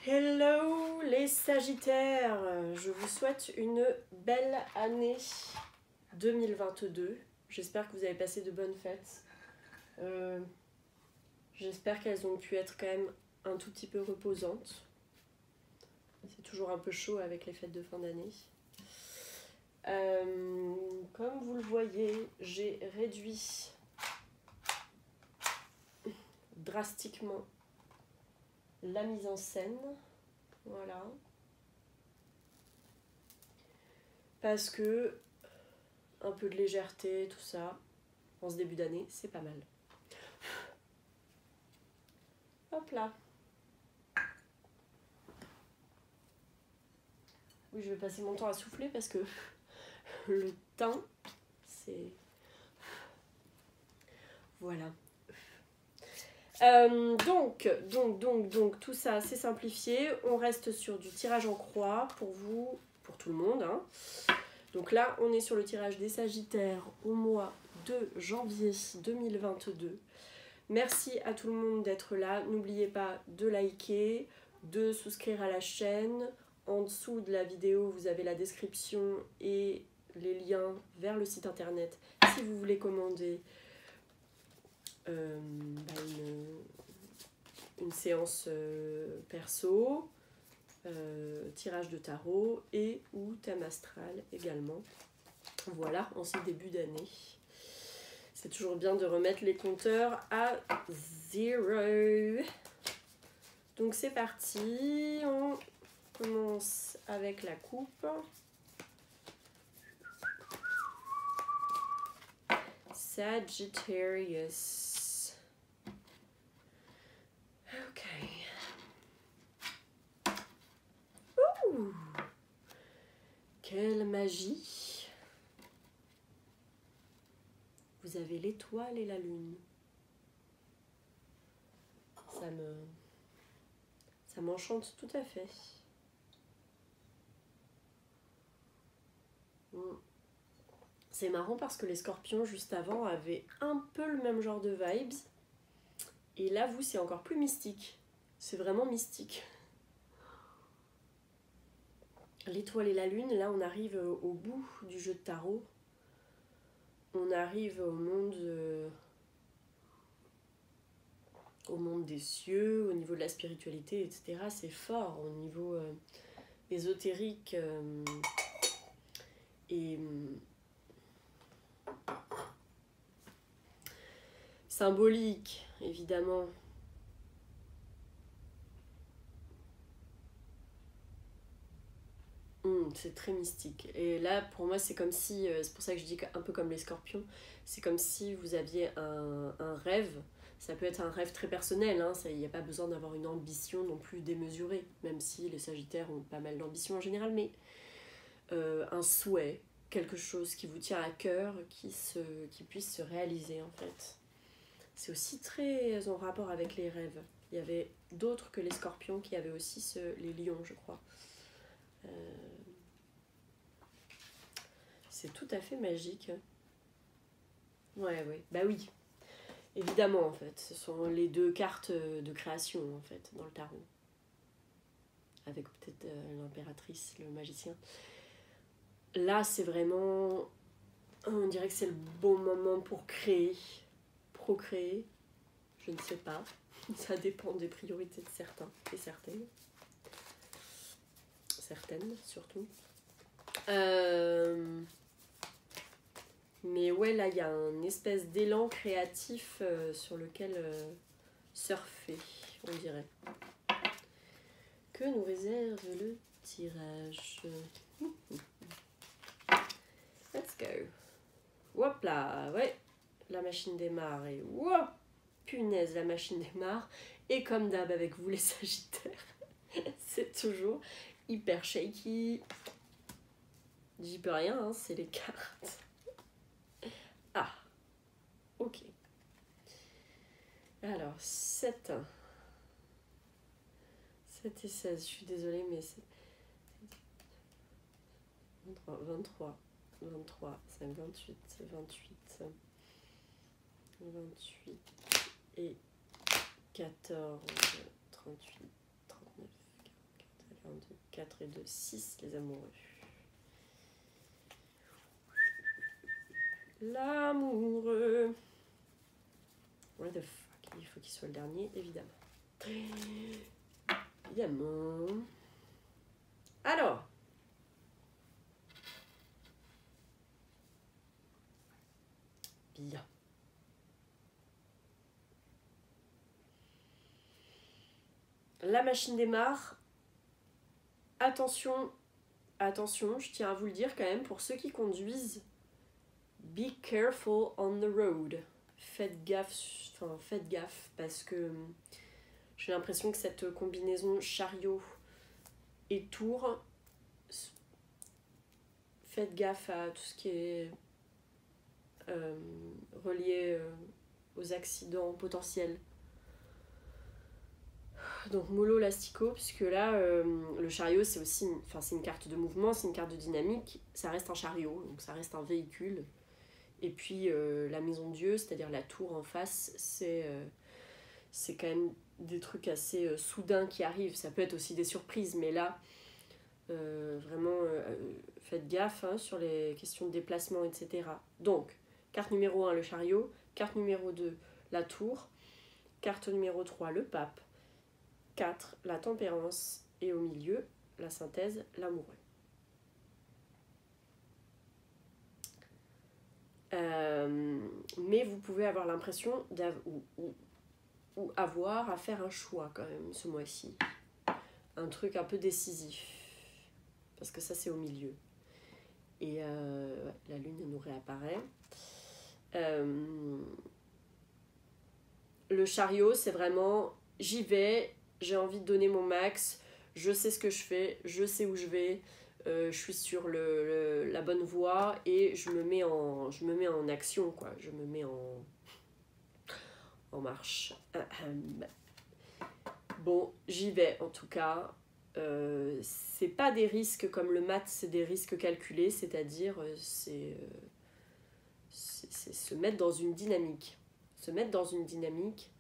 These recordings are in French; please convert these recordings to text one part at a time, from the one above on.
Hello les Sagittaires, je vous souhaite une belle année 2022. J'espère que vous avez passé de bonnes fêtes. J'espère qu'elles ont pu être quand même un tout petit peu reposantes. C'est toujours un peu chaud avec les fêtes de fin d'année. Comme vous le voyez, j'ai réduit drastiquement la mise en scène. Voilà. Parce que un peu de légèreté, tout ça, en ce début d'année, c'est pas mal. Hop là. Oui, je vais passer mon temps à souffler parce que le teint, c'est... Voilà. Donc, tout ça, c'est simplifié. On reste sur du tirage en croix pour vous, pour tout le monde. Hein. Donc là, on est sur le tirage des Sagittaires au mois de janvier 2022. Merci à tout le monde d'être là. N'oubliez pas de liker, de souscrire à la chaîne. En dessous de la vidéo, vous avez la description et les liens vers le site internet si vous voulez commander une séance perso, tirage de tarot et ou thème astral également. Voilà, en ce début d'année. C'est toujours bien de remettre les compteurs à 0. Donc c'est parti, on commence avec la coupe. Sagittarius. Ok. Ouh. Quelle magie. Vous avez l'étoile et la lune. Ça m'enchante tout à fait. C'est marrant parce que les scorpions juste avant avaient un peu le même genre de vibes. Et là, vous, c'est encore plus mystique. C'est vraiment mystique. L'étoile et la lune, là, on arrive au bout du jeu de tarot. On arrive au monde des cieux, au niveau de la spiritualité, etc. C'est fort au niveau ésotérique et symbolique, évidemment. C'est très mystique. Et là, pour moi, c'est comme si, c'est pour ça que je dis un peu comme les scorpions, c'est comme si vous aviez un rêve. Ça peut être un rêve très personnel, hein, il n'y a pas besoin d'avoir une ambition non plus démesurée, même si les Sagittaires ont pas mal d'ambition en général, mais un souhait, quelque chose qui vous tient à cœur, qui puisse se réaliser en fait. C'est aussi très en rapport avec les rêves. Il y avait d'autres que les scorpions qui avaient aussi les lions, je crois. C'est tout à fait magique. Ouais, bah oui. Évidemment, en fait. Ce sont les deux cartes de création, en fait, dans le tarot. Avec peut-être l'impératrice, le magicien. Là, c'est vraiment... On dirait que c'est le bon moment pour créer, procréer. Je ne sais pas. Ça dépend des priorités de certains et certaines. Certaines, surtout. Mais ouais, là, il y a une espèce d'élan créatif sur lequel surfer, on dirait. Que nous réserve le tirage? Let's go. Hop là, ouais. La machine démarre et hop, punaise, la machine démarre. Et comme d'hab avec vous les Sagittaires, c'est toujours hyper shaky. J'y peux rien, hein, c'est les cartes. Ah, ok. Alors, 7 et 16, je suis désolée, mais c'est... 23, c'est 28, 28 et 14, 38, 39, 1, 2, 4 et 2, 6 les amoureux. L'amoureux. What the fuck, il faut qu'il soit le dernier, évidemment. Évidemment. Alors. Bien. La machine démarre. Attention, attention, je tiens à vous le dire quand même, pour ceux qui conduisent, be careful on the road. Faites gaffe, parce que j'ai l'impression que cette combinaison chariot et tour, faites gaffe à tout ce qui est relié aux accidents potentiels. Donc mollo lastico, puisque là le chariot c'est aussi c'est une carte de mouvement, c'est une carte de dynamique, ça reste un chariot, donc ça reste un véhicule. Et puis la maison Dieu, c'est-à-dire la tour en face, c'est quand même des trucs assez soudains qui arrivent. Ça peut être aussi des surprises, mais là vraiment faites gaffe sur les questions de déplacement, etc. Donc carte numéro 1 le chariot, carte numéro 2 la tour, carte numéro 3 le pape, 4, la tempérance, et au milieu, la synthèse, l'amoureux. Mais vous pouvez avoir l'impression ou avoir à faire un choix quand même ce mois-ci. Un truc un peu décisif. Parce que ça, c'est au milieu. Et la lune nous réapparaît. Le chariot, c'est vraiment, j'y vais, j'ai envie de donner mon max, je sais ce que je fais, je sais où je vais, je suis sur la bonne voie et je me mets en action, quoi. Je me mets en marche. Bon, j'y vais en tout cas. C'est pas des risques comme le maths, c'est des risques calculés, c'est-à-dire c'est se mettre dans une dynamique. Se mettre dans une dynamique,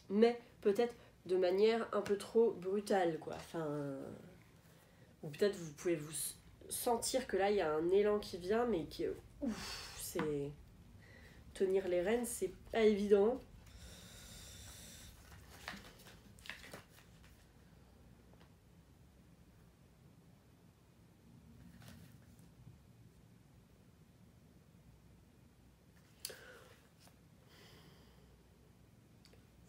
mais peut-être de manière un peu trop brutale, quoi. Ou peut-être vous pouvez vous sentir que là il y a un élan qui vient, mais qui c'est tenir les rênes, c'est pas évident.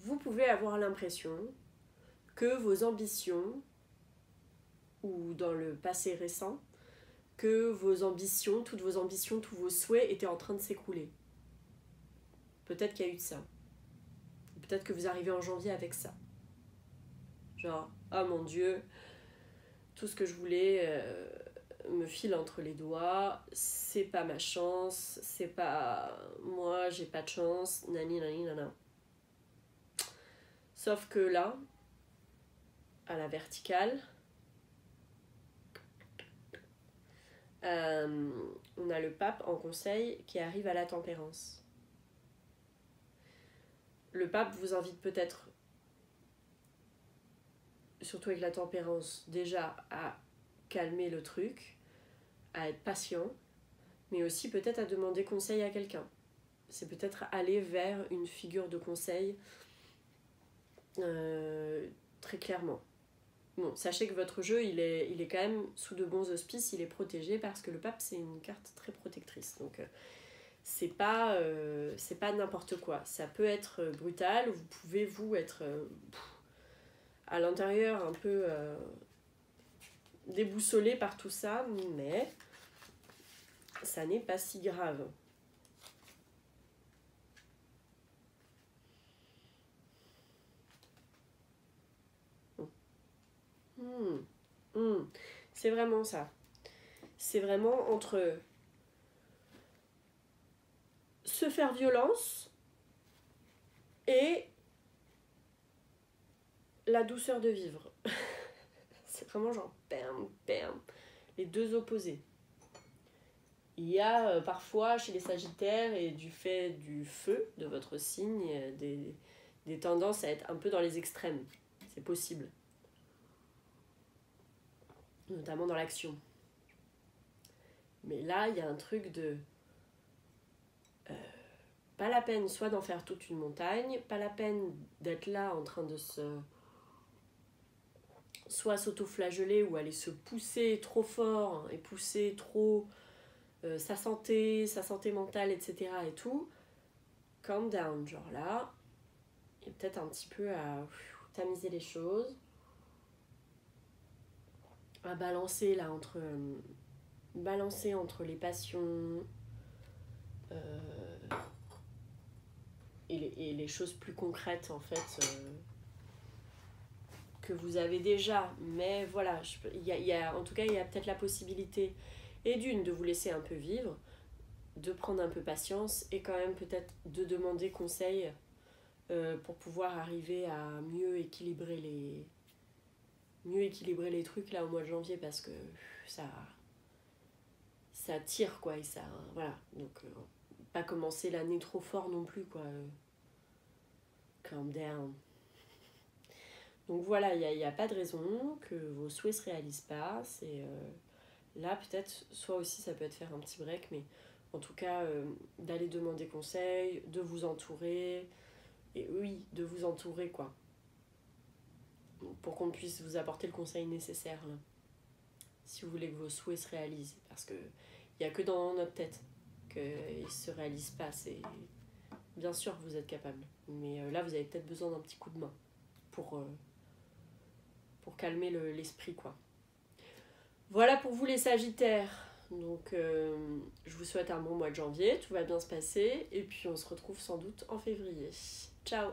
Vous pouvez avoir l'impression que vos ambitions, ou dans le passé récent, que vos ambitions, tous vos souhaits étaient en train de s'écrouler. Peut-être qu'il y a eu de ça. Peut-être que vous arrivez en janvier avec ça. Genre, oh mon Dieu, tout ce que je voulais me file entre les doigts, c'est pas ma chance, c'est pas moi, j'ai pas de chance, nani nani nana. Sauf que là, à la verticale, on a le pape en conseil qui arrive à la tempérance. Le pape vous invite peut-être, surtout avec la tempérance, déjà à calmer le truc, à être patient, mais aussi peut-être à demander conseil à quelqu'un. C'est peut-être aller vers une figure de conseil très clairement. Bon, sachez que votre jeu, il est quand même sous de bons auspices, il est protégé parce que le pape, c'est une carte très protectrice. Donc, c'est pas n'importe quoi. Ça peut être brutal, vous pouvez vous être à l'intérieur un peu déboussolé par tout ça, mais ça n'est pas si grave. C'est vraiment ça. C'est vraiment entre se faire violence et la douceur de vivre. C'est vraiment genre bam, bam, les deux opposés. Il y a parfois chez les Sagittaires et du fait du feu de votre signe des tendances à être un peu dans les extrêmes. C'est possible. notamment dans l'action. Mais là, il y a un truc de... pas la peine soit d'en faire toute une montagne, pas la peine d'être là en train de soit s'auto-flageller ou aller se pousser trop fort et pousser trop sa santé mentale, etc. et tout. Calm down, genre là, et peut-être un petit peu à tamiser les choses, à balancer là entre les passions et les choses plus concrètes en fait que vous avez déjà. Mais voilà, en tout cas il y a peut-être la possibilité et de vous laisser un peu vivre, de prendre un peu patience et quand même peut-être de demander conseil pour pouvoir arriver à mieux équilibrer les trucs là au mois de janvier, parce que ça tire quoi, et ça voilà, donc pas commencer l'année trop fort non plus quoi, calm down. Donc voilà, il n'y a pas de raison que vos souhaits se réalisent pas. C'est là peut-être soit aussi ça peut être faire un petit break, mais en tout cas d'aller demander conseil, de vous entourer, et oui, de vous entourer quoi, pour qu'on puisse vous apporter le conseil nécessaire là, si vous voulez que vos souhaits se réalisent, parce que il n'y a que dans notre tête qu'ils ne se réalisent pas. C'est bien sûr que vous êtes capable, mais là vous avez peut-être besoin d'un petit coup de main pour calmer l'esprit quoi. Voilà pour vous les Sagittaires. Donc je vous souhaite un bon mois de janvier, tout va bien se passer, et puis on se retrouve sans doute en février. Ciao!